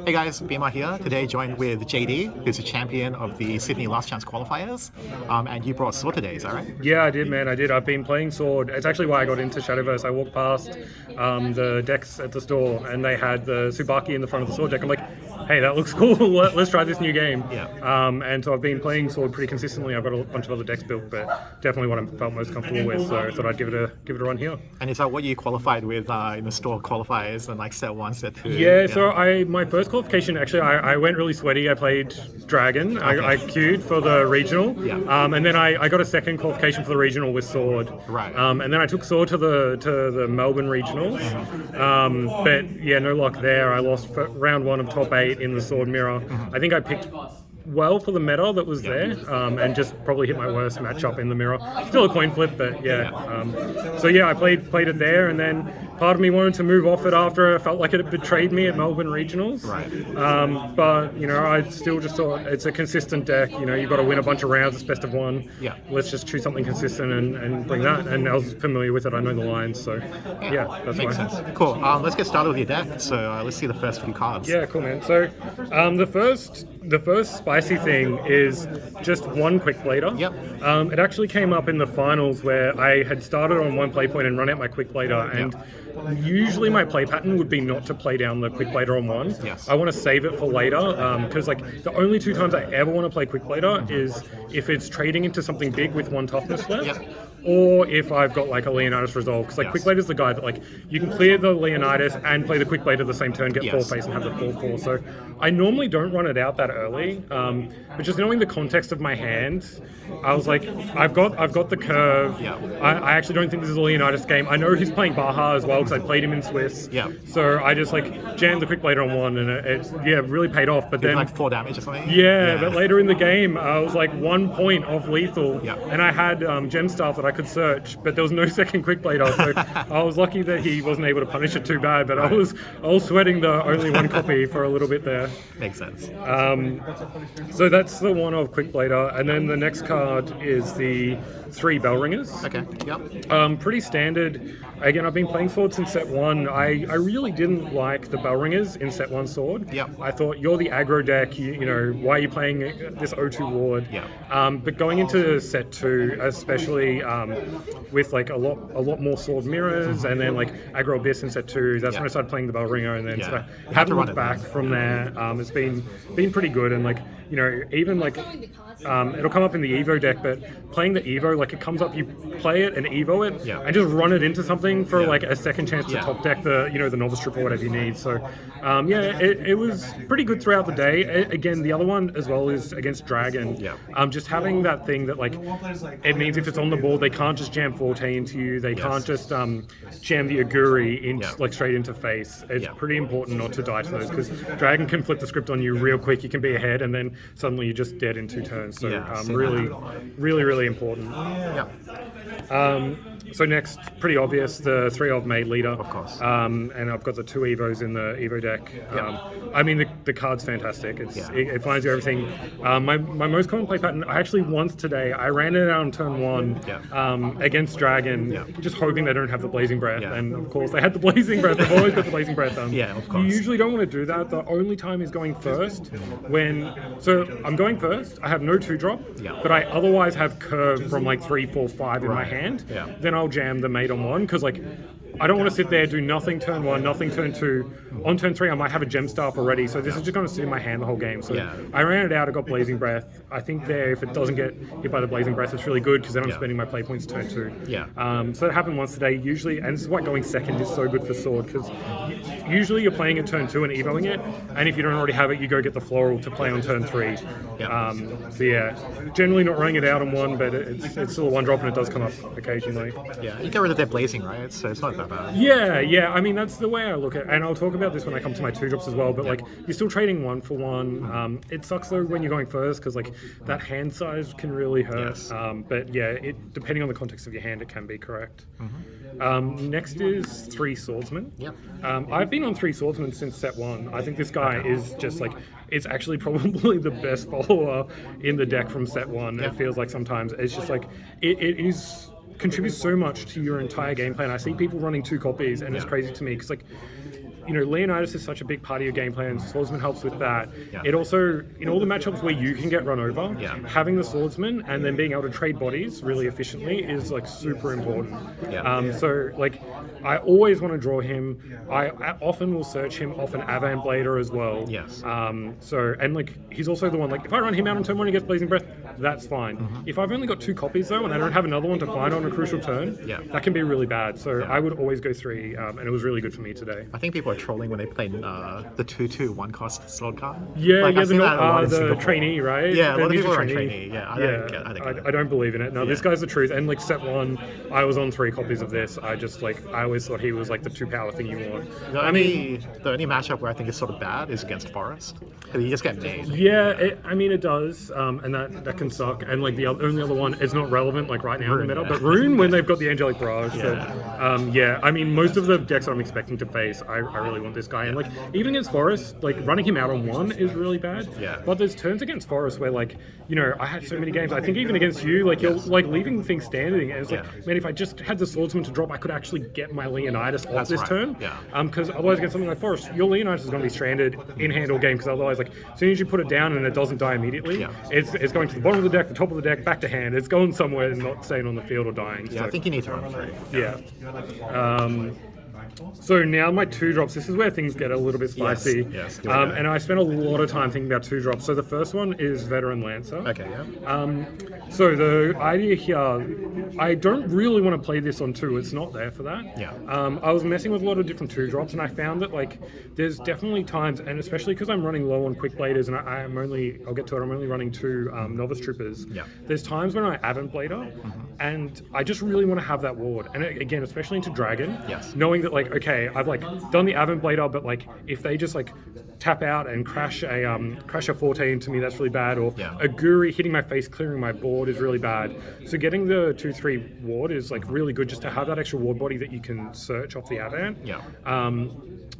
Hey guys, Bima here. Today joined with JD, who's a champion of the Sydney Last Chance qualifiers. And you brought Sword today, is that right? Yeah, I did, man. I did. I've been playing Sword. It's actually why I got into Shadowverse. I walked past the decks at the store, and they had the Tsubaki in the front of the Sword deck. I'm like, hey, that looks cool. Let's try this new game. Yeah. And so I've been playing Sword pretty consistently. I've got a bunch of other decks built, but definitely what I felt most comfortable with. So I thought I'd give it a run here. And is that what you qualified with in the store qualifiers and like set 1, set 2? Yeah, so my first qualification, actually, I went really sweaty. I played Dragon. Okay. I queued for the regional. Yeah. And then I got a second qualification for the regional with Sword. Right. And then I took Sword to the Melbourne regionals. But yeah, no luck there. I lost for round 1 of top 8 in the Sword mirror. I think I picked well for the meta that was there, and just probably hit my worst matchup in the mirror. Still a coin flip, but yeah. So yeah, I played it there, and then part of me wanted to move off it after I felt like it had betrayed me at Melbourne regionals. Right. But you know, I still just thought it's a consistent deck. You know, you've got to win a bunch of rounds. It's best of 1. Yeah. Let's just choose something consistent and bring that. And I was familiar with it. I know the lines, so yeah, that's Makes why. sense. Cool. Let's get started with your deck. So let's see the first few cards. Yeah, cool, man. So the first spicy thing is just one quick blader. Yep. It actually came up in the finals where I had started on one play point and run out my quick blader, and usually my play pattern would be not to play down the quick blader on 1. Yes. I want to save it for later, because like the only 2 times I ever want to play quick blader is if it's trading into something big with 1 toughness left. Yep. Or if I've got like a Leonidas resolve, because like Yes. quick blade is the guy that like you can clear the Leonidas and play the quick blade at the same turn, get Yes. 4 face and have the 4/4. So I normally don't run it out that early, but just knowing the context of my hand, I was like, I've got the curve. Yeah. I actually don't think this is a Leonidas game. I know he's playing Baja as well because I played him in Swiss. Yeah. So I just like jammed the quick blader on 1, and it really paid off. But then Like 4 damage or something? yeah, but later in the game, I was like 1 point off lethal, Yeah. and I had gem staff that I could search, but there was no second quick blader, so I was lucky that he wasn't able to punish it too bad. But I was sweating the only 1 copy for a little bit there. Makes sense. So that's the one of quick blader, and then the next card is the 3 bell ringers. Okay. Yep. Pretty standard. Again, I've been playing Sword since set 1. I really didn't like the bell ringers in set 1 Sword. Yep. I thought, you're the aggro deck, you know, why are you playing this O2 ward? Yeah. But going into set 2, especially with like a lot more Sword mirrors, and then like aggro abyss in set 2, that's when I started playing the bell ringer, and then Yeah. sort of You had haven't to run looked it back then. from there. It's been pretty good, and like, you know, even like it'll come up in the Evo deck, but playing the Evo, like it comes up, you play it and Evo it, Yeah. and just run it into something for Yeah. like a second chance to Yeah. top deck the novice trip or whatever you need. So it was pretty good throughout the day. Again, the other one as well is against Dragon. Yeah. Just having that thing that like it means if it's on the board, they can't just jam Forte into you. They can't just jam the Aguri in like straight into face. It's pretty important not to die to those, because Dragon can flip the script on you real quick. You can be ahead, and then suddenly you're just dead in 2 turns. So really important. Yeah. So next, pretty obvious, the 3 of made leader. Of course. And I've got the 2 Evos in the Evo deck. I mean, the card's fantastic. It finds you everything. My most common play pattern, I actually once today, I ran it out on turn 1 against Dragon, just hoping they don't have the Blazing Breath. And of course, they had the Blazing Breath. They've always got the Blazing Breath. Yeah, of course. You usually don't want to do that. The only time is going first so I'm going first. I have no 2-drop, but I otherwise have curve from like 3, 4, 5 in my hand. Yeah. Then I'll jam the mate on 1, because like I don't want to sit there, do nothing turn 1, nothing turn 2. On turn 3, I might have a gem staff already, so this is just going to sit in my hand the whole game. So I ran it out, I got Blazing Breath. I think there, if it doesn't get hit by the Blazing Breath, it's really good, because then I'm spending my play points turn 2. So it happened once today, usually, and this is why going second is so good for Sword, because usually you're playing at turn 2 and evoing it, and if you don't already have it, you go get the Floral to play on turn 3. So yeah, generally not running it out on 1, but it's still a 1-drop, and it does come up occasionally. Yeah. You get rid of their blazing, right? So it's not that bad. Yeah. I mean, that's the way I look at it. And I'll talk about this when I come to my 2-drops as well. But like, you're still trading 1 for 1. It sucks though when you're going first, because like that hand size can really hurt. Yes. But yeah, depending on the context of your hand, it can be correct. Next is 3 Swordsmen. I've been on 3 Swordsmen since set 1. I think this guy is just like, it's actually probably the best follower in the deck from set 1. It feels like sometimes it's just like it is contributes so much to your entire game plan. I see people running 2 copies, and it's crazy to me because like Leonidas is such a big part of your game plan. Swordsman helps with that. Yeah. It also, in all the matchups where you can get run over, Yeah. having the swordsman and then being able to trade bodies really efficiently is like super important. Yeah. So like, I always want to draw him. I often will search him off an Avant Blader as well. Yes. And like, he's also the one, like, if I run him out on turn 1 against Blazing Breath, that's fine. If I've only got 2 copies though, and I don't have another one to find on a crucial turn, that can be really bad. So I would always go 3, and it was really good for me today. I think people are trolling when they play the 2/2 1-cost slot card. Yeah, Like, I've seen that a lot in the Singapore. trainee, right? Yeah, a The lot of ninja people are on trainee. Yeah, I don't get it. I don't believe in it. No, this guy's the truth. And like set 1, I was on 3 copies of this. I always thought he was like the 2-power thing you want. The only matchup where I think is sort of bad is against Forest, because you just get made. Yeah, it does, and that can suck. And like the only other one is not relevant like right now in the meta, but Rune when they've got the Angelic Barrage. Most of the decks I'm expecting to face, I really want this guy. And like even against Forest, like running him out on 1 is really bad. Yeah. But there's turns against Forest where like I had so many games. I think even against you, like you're like leaving things standing, and it's like, man, if I just had the swordsman to drop, I could actually get my Leonidas off this turn. Yeah. Because otherwise against something like Forest, your Leonidas is going to be stranded in hand all game. Because otherwise, like as soon as you put it down and it doesn't die immediately, it's going to the bottom of the deck, the top of the deck, back to hand. It's going somewhere and not staying on the field or dying. Yeah, I think you need to run 3. Yeah. So now my 2-drops, this is where things get a little bit spicy. Yes. And I spent a lot of time thinking about 2-drops. So the first one is Veteran Lancer. Okay, yeah. So the idea here, I don't really want to play this on 2. It's not there for that. Yeah. I was messing with a lot of different 2-drops, and I found that like there's definitely times, and especially because I'm running low on Quick Bladers, and I'll get to it, I'm only running 2 Novice Troopers. Yeah. There's times when I Avant Blader, and I just really want to have that ward. And again, especially into Dragon, knowing that like, okay, I've like done the Avant Blader, but like if they just like tap out and crash a 14 to me, that's really bad. Or a Guri hitting my face, clearing my board is really bad. So getting the 2/3 ward is like really good, just to have that extra ward body that you can search off the Avant. Yeah.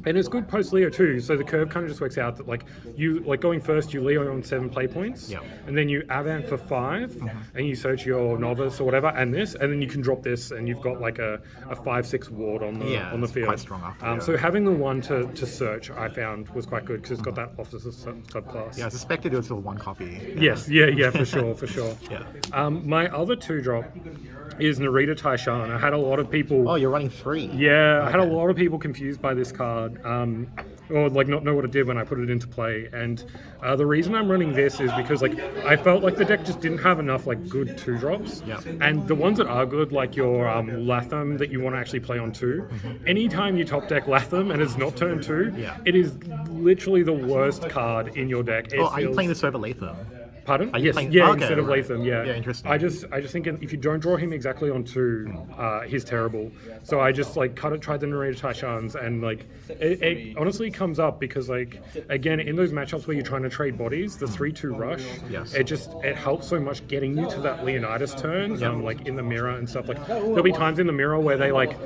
And it's good post Leo too. So the curve kind of just works out that like you like going first, you Leo on 7 play points, and then you Avant for 5, and you search your Novice or whatever, and then you can drop this, and you've got like a 5/6 ward on the field. Quite strong after, So having the one to search, I found was quite good because it's got that officer subclass. Yeah, I suspected it was the 1 copy. Yes, yeah, for sure. Yeah. My other 2-drop is Narita Taishan. I had a lot of people. Oh, you're running 3. Yeah, I had a lot of people confused by this card, or like not know what it did when I put it into play. And the reason I'm running this is because like I felt like the deck just didn't have enough like good 2-drops. Yeah. And the ones that are good, like your Latham that you want to actually play on 2. Anytime you top deck Latham and it's not turn 2, it is literally the worst card in your deck. Are you playing this over Latham? Pardon? Yes, instead of Latham, Yeah, interesting. I just think if you don't draw him exactly on 2, he's terrible. So I just like tried the Narita Taishans, and like it honestly comes up because like again in those matchups where you're trying to trade bodies, the 3/2 rush, it helps so much getting you to that Leonidas turn, like in the mirror and stuff. Like there'll be times in the mirror where they like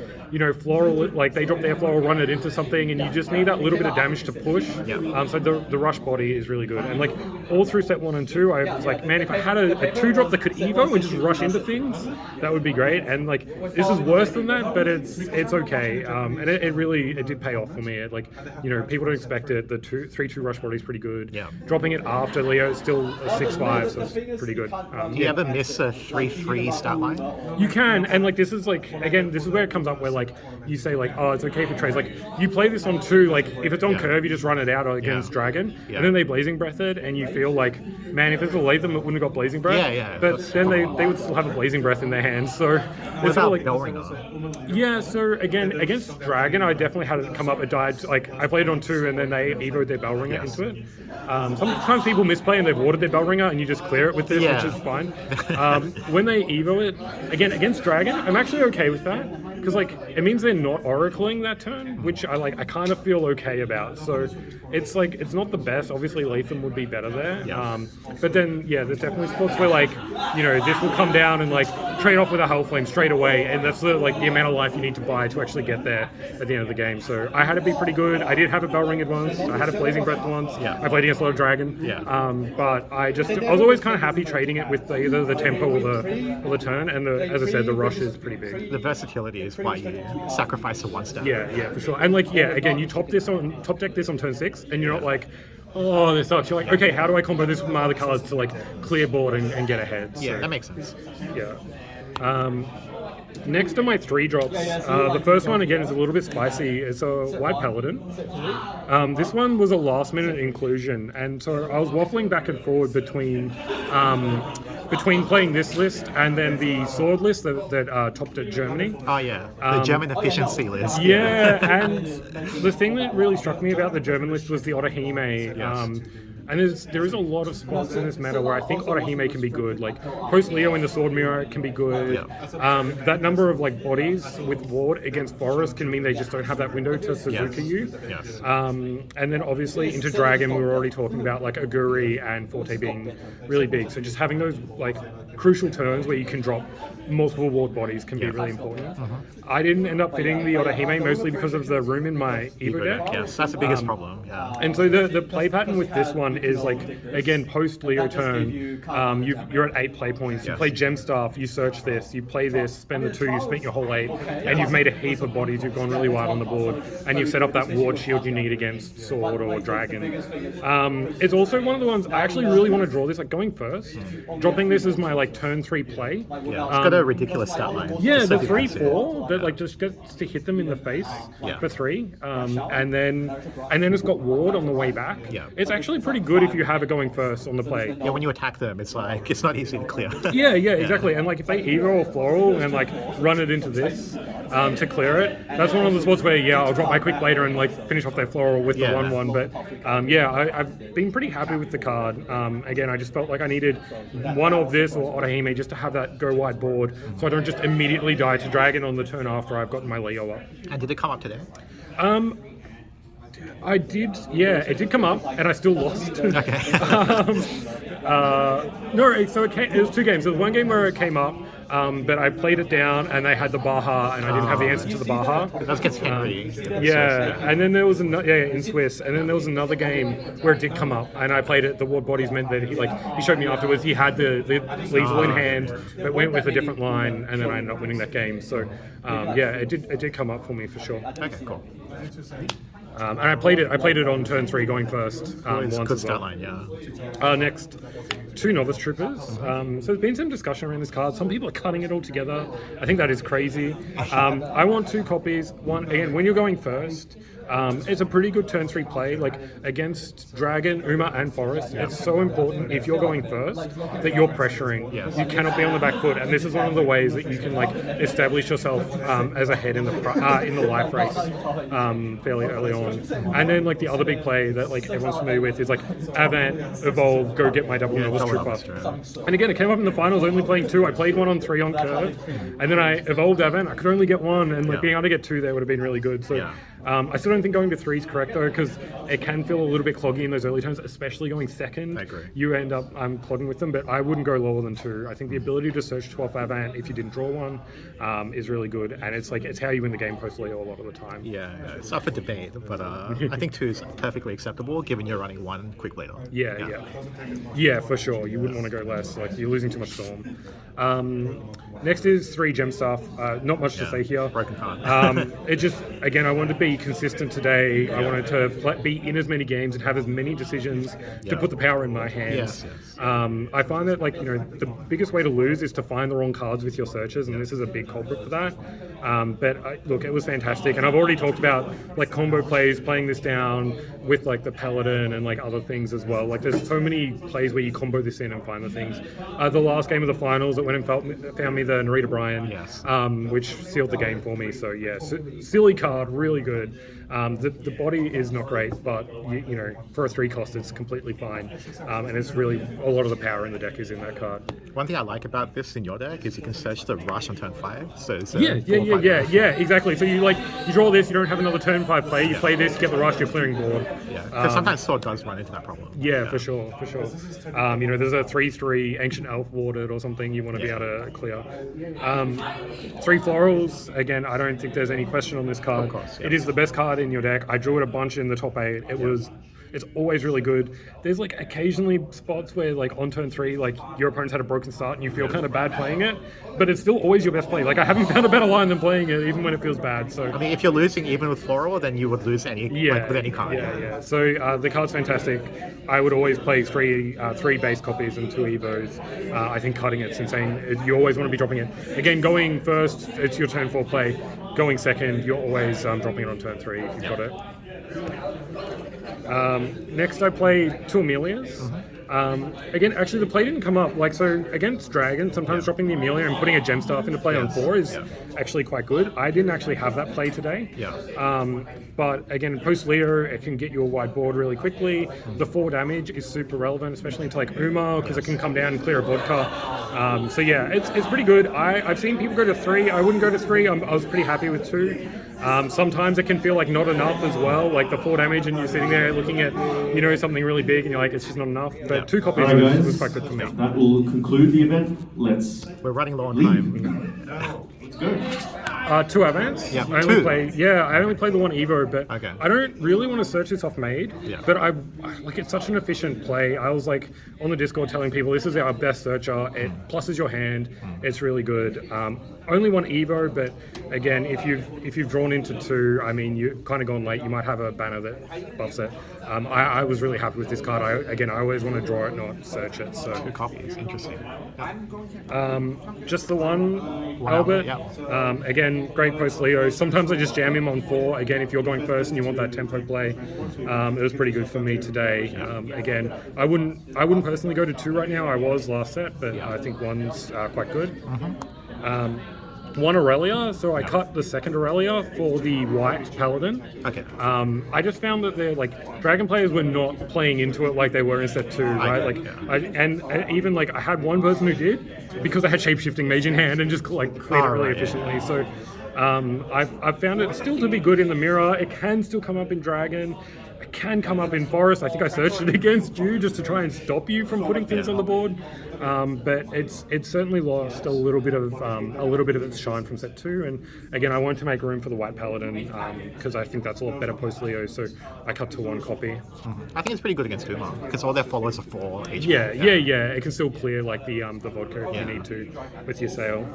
floral, like they drop their floral, run it into something, and you just need that little bit of damage to push. So the rush body is really good, and like all through set 1 and 2, I was like, man, if I had a 2-drop that could Evo and just rush into things, that would be great. And like this is worse than that, but it's okay. And it did pay off for me. People don't expect it. The 3/2 rush body is pretty good. Yeah. Dropping it after Leo is still a 6/5, so it's pretty good. Do you ever miss a 3/3 stat line? You can, and like this is where it comes up where like you say like, oh, it's okay for trades. Like you play this on 2, like if it's on curve, you just run it out against Dragon, and then they Blazing Breath it, and you feel like, man, if it's a Latham, it wouldn't have got Blazing Breath. But then they would still have a Blazing Breath in their hands. So what about like Bellringer? Yeah, so again against Dragon, I definitely had it come up. It died. Like I played it on 2, and then they evoed their Bellringer into it. Sometimes people misplay and they've watered their Bellringer, and you just clear it with this, which is fine. When they evo it again against Dragon, I'm actually okay with that. Because like it means they're not oracling that turn, which I kind of feel okay about. So it's like it's not the best. Obviously Latham would be better there. But then there's definitely spots where like this will come down and like trade off with a Hellflame straight away, and that's the amount of life you need to buy to actually get there at the end of the game. So I had to be pretty good. I did have a Bell Ring at once. I had a Blazing Breath once. Yeah. I played against a lot of Dragon. Yeah. But I was always kind of happy trading it with either the tempo or the turn, and as I said, the rush is pretty big. The versatility is why you sacrifice to one step. Yeah, for sure. And again, you top deck this on turn 6, and you're not like, oh, this sucks. You're like, okay, how do I combo this with my other cards to clear board and get ahead? Yeah, that makes sense. Yeah. Next are my 3 drops. The first one, again, is a little bit spicy. It's a White Paladin. This one was a last-minute inclusion, and so I was waffling back and forward between playing this list and then the sword list that topped at Germany. Oh yeah, the German efficiency list. Yeah, and the thing that really struck me about the German list was the Otahime. Yes. And there is a lot of spots in this meta where I think Otahime can be good. Like post Leo in the Sword Mirror can be good. Yeah. That number of bodies with Ward against Forest can mean they just don't have that window to Suzuki you. Yes. And then obviously into Dragon we were already talking about Aguri and Forte being really big. So just having those crucial turns where you can drop multiple Ward bodies can be really important. I didn't end up fitting the Otahime mostly because of the room in my Evo deck. Yes, that's the biggest problem. Yeah. And so the play pattern with this one is again post Leo turn, you're at 8 play points. You play Gemstaff, you search this, you play this, spend the 2, you spent your whole 8, and you've made a heap of bodies. You've gone really wide on the board, and you've set up that ward shield you need against Sword or Dragon. It's also one of the ones I actually really want to draw this going first. Dropping this as my turn 3 play. Yeah, it's got a ridiculous stat line. Yeah, the 3/4 that just gets to hit them in the face for 3, and then it's got ward on the way back. Yeah. It's actually pretty good if you have it going first on the play. Yeah, when you attack them, it's it's not easy to clear. Yeah, exactly. And if they Evo or Floral and run it into this to clear it, that's one of the spots where I'll drop my Quick Blader and finish off their Floral with the 1/1. But I've been pretty happy with the card. Again, I just felt like I needed one of this or Otahime just to have that go wide board, so I don't just immediately die to Dragon on the turn after I've gotten my Leo up. And did it come up today? I did, it did come up, and I still lost. Okay. No, so it was 2 games. There was one game where it came up, but I played it down, and they had the Baja, and I didn't have the answer to the Baja. That gets Henry. And then there was in Swiss, and then there was another game where it did come up, and I played it. The Ward Bodies meant that he showed me afterwards he had the lethal in hand, but went with a different line, and then I ended up winning that game. So it did come up for me for sure. Okay, cool. And I played it on turn 3 going first once Good as well. start line, yeah. Next, 2 Novice Troopers. So there's been some discussion around this card. Some people are cutting it all together. I think that is crazy. I want 2 copies. One, again, when you're going first, it's a pretty good turn 3 play, against Dragon, Uma, and Forest. It's so important if you're going first that you're pressuring. Yes. You cannot be on the back foot, and this is one of the ways that you can establish yourself as a head in the life race fairly early on. And then the other big play that everyone's familiar with is Avant, Evolve, go get my double Novice Trooper. And again, it came up in the finals only playing 2. I played 1 on 3 on curve, and then I evolved Avant. I could only get 1, and being able to get 2 there would have been really good. So I still don't think going to 3 is correct though, because it can feel a little bit cloggy in those early turns, especially going second. I agree. You end up clogging with them, but I wouldn't go lower than 2. I think the ability to search 12 Avant if you didn't draw 1 is really good, and it's how you win the game post Leo a lot of the time. Yeah, it's up for debate, but I think 2 is perfectly acceptable given you're running 1 Quick Blader. Yeah, for sure. You wouldn't want to go less. You're losing too much Storm. Next is 3 Gemstaff. Not much to say here. Broken card. It just, again, I wanted to be consistent today. I wanted to be in as many games and have as many decisions to put the power in my hands. Yes. I find that the biggest way to lose is to find the wrong cards with your searches, and this is a big culprit for that. But look, it was fantastic, and I've already talked about combo plays, playing this down with the Paladin and other things as well. There's so many plays where you combo this in and find the things. The last game of the finals, it went and found me the Narita Bryan, which sealed the game for me. So yeah, silly card, really good. The body is not great, but you know, for a 3 cost, it's completely fine. And it's really a lot of the power in the deck is in that card. One thing I like about this in your deck is you can search the rush on turn 5. So it's Yeah, exactly. So you draw this, you don't have another turn 5 play, you play this, you get the rush, you're clearing board. Yeah, because sometimes Sword does run into that problem. Yeah, for sure. You know, there's a 3/3 Ancient Elf warded or something you want to be able to clear. 3 Florals, again, I don't think there's any question on this card. Of course, yeah. It is the best card in your deck. I drew it a bunch in the top 8. It's always really good. There's like occasionally spots where like on turn 3, like your opponent's had a broken start and you feel kind of bad playing it, but it's still always your best play. Like I haven't found a better line than playing it, even when it feels bad. So I mean, if you're losing even with Floral, then you would lose with any card. Yeah. So the card's fantastic. I would always play three base copies and 2 evos. I think cutting it's insane. You always want to be dropping it. Again, going first, it's your turn 4 play. Going second, you're always dropping it on turn 3 if you've got it. Next I play 2 Amelias. Again, actually the play didn't come up. Like, so against Dragon, sometimes dropping the Amelia and putting a gem staff into play on 4 is actually quite good. I didn't actually have that play today. But again, post Leo, it can get you a wide board really quickly. The 4 damage is super relevant, especially into like Uma, because it can come down and clear a vodka. So yeah, it's pretty good. I've seen people go to 3. I wouldn't go to 3. I was pretty happy with 2. Sometimes it can feel like not enough as well, like the 4 damage and you're sitting there looking at, you know, something really big and you're like, it's just not enough. But 2 copies was quite good for me. That will conclude the event. We're running low on time. Let's go. 2 Avance. Yeah, I only play the 1 Evo, but Okay. I don't really want to search this off Made. Yeah. But I like it's such an efficient play. I was like on the Discord telling people this is our best searcher. It pluses your hand. It's really good. Only 1 Evo, but again, if you've drawn into 2, I mean, you've kind of gone late. You might have a banner that buffs it. I was really happy with this card. I always want to draw it, not search it. So 2 copies, interesting. just the one Albert. Yeah. Again, great post Leo. Sometimes I just jam him on 4. Again, if you're going first and you want that tempo play, it was pretty good for me today. Again, I wouldn't personally go to 2 right now. I was last set, but I think 1's quite good. 1 Aurelia, so I cut the second Aurelia for the white paladin. Okay. I just found that they're like dragon players were not playing into it like they were in set 2, right? And even like I had one person who did because I had shapeshifting mage in hand and just like cleared it really efficiently. So I've found it still to be good in the mirror. It can still come up in dragon. It can come up in forest. I think I searched it against you just to try and stop you from putting things on the board. But it's certainly lost a little bit of its shine from set 2. And again, I wanted to make room for the white paladin because I think that's a lot better post Leo. So I cut to 1 copy. I think it's pretty good against Uma because all their followers are 4 HP. Yeah. It can still clear like the vodka if you need to with your sale.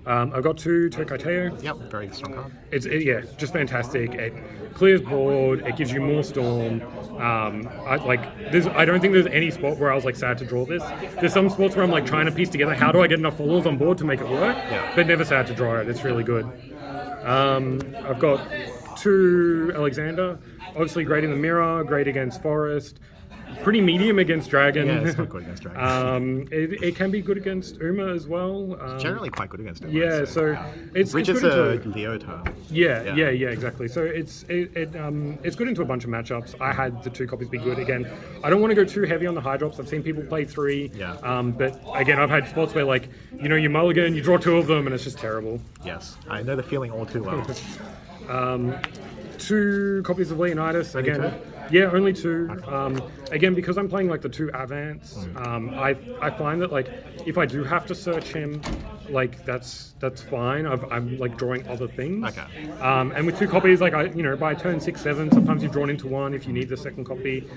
I've got 2 Tokaiteo. Yep, very strong card. It's just fantastic. It clears board. It gives you more storm. I don't think there's any spot where I was like sad to draw this. There's some spots where I'm like trying to piece together how do I get enough followers on board to make it work. But never sad to draw it. It's really good. I've got 2 Alexander. Obviously great in the mirror. Great against forest. Pretty medium against dragon. Yeah, it's not good against dragon. It can be good against Uma as well. Generally quite good against Uma. Yeah, so it's Bridges good a Leo turn. Yeah, exactly. So it's good into a bunch of matchups. I had the 2 copies be good. Again, I don't want to go too heavy on the high drops. I've seen people play 3. But again, I've had spots where like, you know, you mulligan, you draw 2 of them and it's just terrible. Yes, I know the feeling all too well. 2 copies of Leonidas. Only Again, 2? yeah, only 2. Again, because I'm playing like the 2 Avance, I find that like if I do have to search him, like that's fine. I'm like drawing other things. Okay. And with 2 copies, like by turn 6, 7, sometimes you've drawn into 1 if you need the second copy.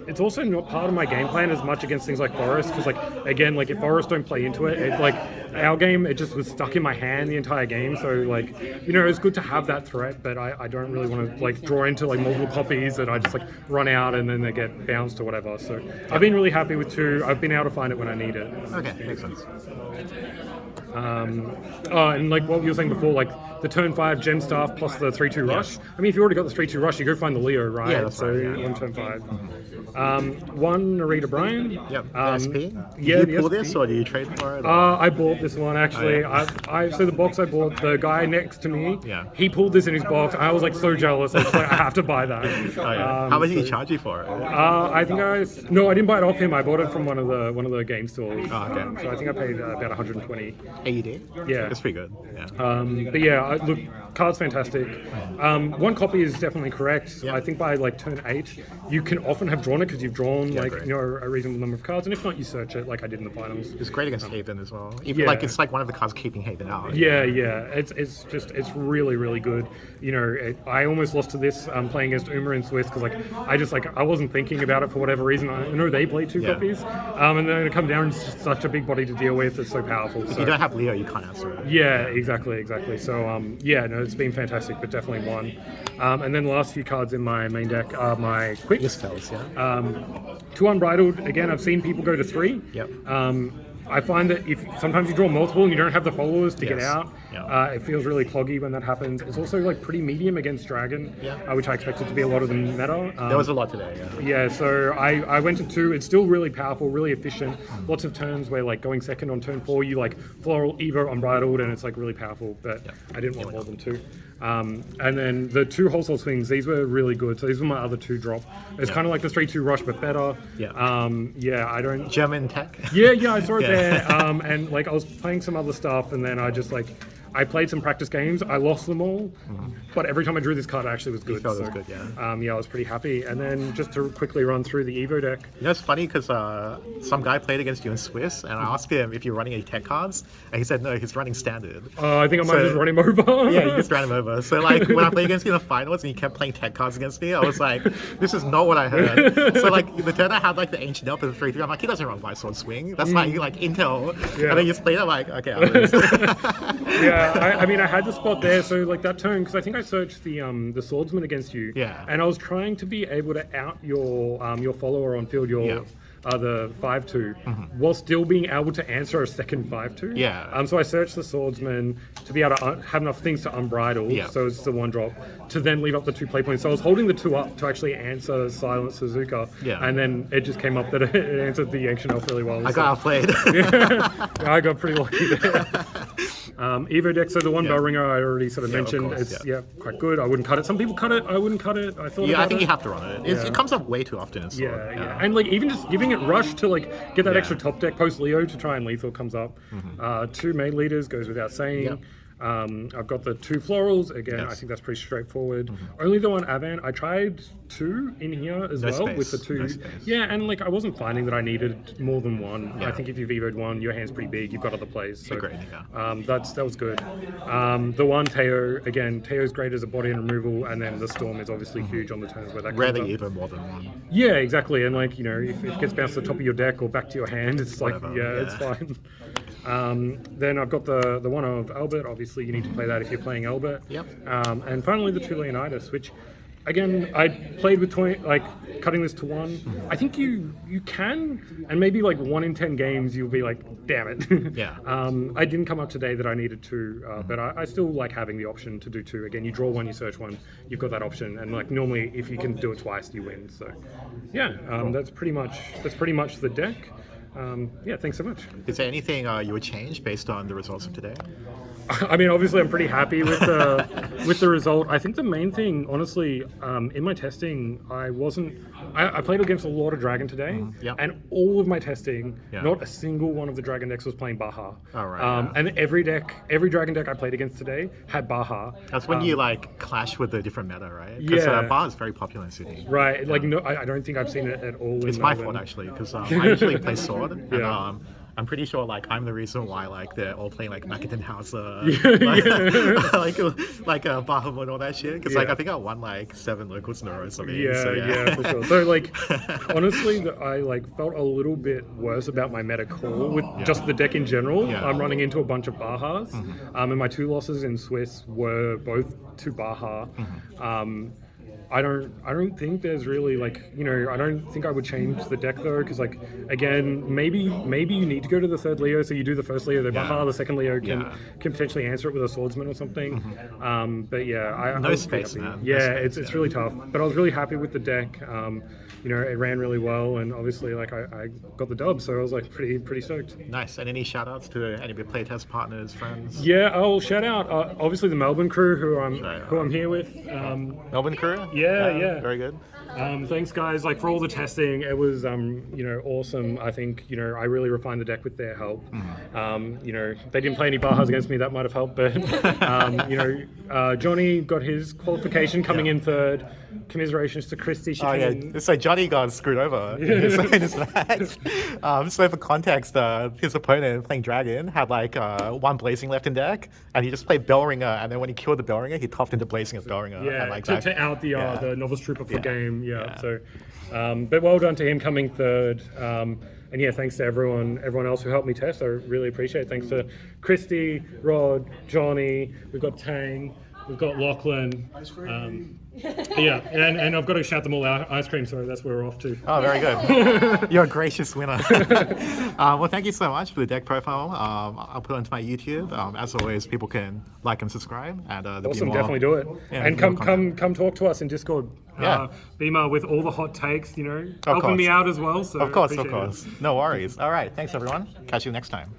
It's also not part of my game plan as much against things like Forest, because like again, like if Forest don't play into it, like our game, it just was stuck in my hand the entire game. So like it's good to have that threat, but I don't really want to like draw into like multiple copies that I just like run out and then they get bounced or whatever. So I've been really happy with 2. I've been able to find it when I need it. Okay, makes sense. And like what you were saying before, like the turn 5 gem staff plus the 3/2 rush. I mean, if you already got the 3/2 rush, you go find the Leo, right? Yeah, that's right, yeah. On turn 5. 1 Narita Bryan. Yep. SP. Yeah, Did you pull this or do you trade for it? I bought this one actually. So the box I bought, the guy next to me, he pulled this in his box. I was like so jealous. I was like, I have to buy that. Oh, yeah. How much did he charge you for it? I think I didn't buy it off him. I bought it from one of the game stores. Oh, okay. So I think I paid about 120. AUD? Yeah. That's pretty good. Yeah. But yeah, look, card's fantastic. One copy is definitely correct. Yeah. I think by like turn 8, you can often have drawn it because you've drawn great. a reasonable number of cards, and if not, you search it like I did in the finals. It's great against Haven as well. Even, Yeah. like it's like one of the cards keeping Haven out. Yeah, it's really really good. I almost lost to this playing against Uma and Swiss because I wasn't thinking about it for whatever reason. I know they play 2 copies, and then it come down, it's just such a big body to deal with. It's so powerful. If you don't have Leo, you can't answer it. Yeah, exactly. So it's been fantastic, but definitely one. And then the last few cards in my main deck are my quicks. Yes, fellas, yeah. 2 Unbridled. Again, I've seen people go to 3. Yep. I find that if sometimes you draw multiple and you don't have the followers to get Yes. out, Yeah. it feels really cloggy when that happens. It's also like pretty medium against Dragon, which I expected to be a lot of the meta. There was a lot today, yeah. Yeah, so I went to 2. It's still really powerful, really efficient. Lots of turns where like going second on turn 4, you like Floral, Evo, Unbridled, and it's like really powerful, but I didn't want more than 2. And then the 2 Wholesale Swings, these were really good. So these were my other 2 drop. It's kind of like the 3-2 Rush, but better. Yeah. I don't... German tech. Yeah, I saw it there. And like I was playing some other stuff, and then I just I played some practice games. I lost them all, but every time I drew this card, it actually was good. You felt it was good, yeah. I was pretty happy. And then just to quickly run through the Evo deck. You know, it's funny because some guy played against you in Swiss, and I asked him if you're running any tech cards, and he said no, he's running standard. I think I might just run him over. Yeah, you just ran him over. So like when I played against you in the finals and he kept playing tech cards against me, I was like, this is not what I heard. So like the turn I had like the Ancient Elf and the 3-3, I'm like, he doesn't run by sword swing. That's like intel. And then you just played it like, okay, I'll lose. I mean, I had the spot there, so like that turn, because I think I searched the swordsman against you. Yeah. And I was trying to be able to out your follower on field, the 5-2, while still being able to answer a second 5-2. Yeah. So I searched the swordsman to be able to have enough things to unbridle, so it's the 1 drop, to then leave up the 2 play points. So I was holding the 2 up to actually answer Silent Suzuka, and then it just came up that it answered the Ancient Elf really well. I got outplayed. I got pretty lucky there. Evo deck, so the 1 bell ringer I already sort of mentioned. Course, it's quite good. I wouldn't cut it. Some people cut it. I wouldn't cut it. I thought. I think you have to run it. It comes up way too often in Sword. Yeah. And like even just giving it rush to like get that extra top deck post Leo to try and lethal comes up. 2 main leaders goes without saying. I've got the 2 florals again. I think that's pretty straightforward. Only the 1 Avant. I tried 2 in here as well with the 2. And like I wasn't finding that I needed more than 1. I think if you've evoed 1, your hand's pretty big. You've got other plays. So that was good. The 1 Teo again. Teo's great as a body and removal, and then the Storm is obviously huge on the turns where that. Rarely evo more than 1. Yeah, exactly. And like if it gets bounced to the top of your deck or back to your hand, it's like it's fine. Then I've got the 1 of Albert. Obviously, you need to play that if you're playing Albert. And finally, the 2 Leonidas, which, again, I played with cutting this to 1. I think you can, and maybe like 1 in 10 games, you'll be like, damn it. I didn't come up today that I needed 2, but I still like having the option to do 2. Again, you draw 1, you search 1, you've got that option, and like normally, if you can do it twice, you win. So, that's pretty much the deck. Thanks so much. Is there anything you would change based on the results of today? I mean, obviously, I'm pretty happy with the result. I think the main thing, honestly, in my testing, I played against a lot of Dragon today, and all of my testing, not a single one of the Dragon decks was playing Baja. And every Dragon deck I played against today had Baja. That's when you like clash with the different meta, right? Because Baja is very popular in Sydney. Right. Like, no, I don't think I've seen it at all. It's my fault actually, because I usually play Sword, and I'm pretty sure like I'm the reason why like they're all playing like Mackenhauser, like Bahamut and all that shit. Because like I think I won like 7 locals in a row or something. For sure. So like honestly, I like felt a little bit worse about my meta call with just the deck in general. I'm running into a bunch of Bahas, and my 2 losses in Swiss were both to Baja. I don't think there's really like, you know, I don't think I would change the deck though, because like again, maybe you need to go to the third Leo, so you do the first Leo, the Baha, the second Leo can potentially answer it with a swordsman or something. But yeah, I No was space, pretty happy. man. Yeah, No space, it's really tough, but I was really happy with the deck. You know, it ran really well, and obviously like I got the dub, so I was like pretty stoked. Nice. And any shout outs to any of your playtest partners, friends? Yeah, I'll shout out obviously the Melbourne crew who I'm here with. Melbourne crew? Yeah. Very good. Thanks guys, like for all the testing, it was you know, awesome. I think, you know, I really refined the deck with their help. You know, they didn't play any Bahas against me, that might have helped, but you know, Johnny got his qualification coming in third. Commiserations to Christy. Oh yeah, so Johnny got screwed over in his match. So for context, his opponent playing Dragon had like one Blazing left in deck, and he just played Bellringer, and then when he killed the Bellringer, he topped into Blazing as Bellringer. Yeah, and like to out the Novice Trooper for game. Yeah. So, but well done to him coming third. And yeah, thanks to everyone else who helped me test. I really appreciate it. Thanks to Christy, Rod, Johnny. We've got Tang. We've got Lachlan. Yeah, and I've got to shout them all out. Ice cream, sorry, that's where we're off to. Oh, very good. You're a gracious winner. Well, thank you so much for the deck profile. I'll put it onto my YouTube. As always, people can like and subscribe. And awesome, definitely do it. Yeah, and come talk to us in Discord. Beamer with all the hot takes, you know, helping me out as well. So of course. No worries. All right, thanks everyone. Catch you next time.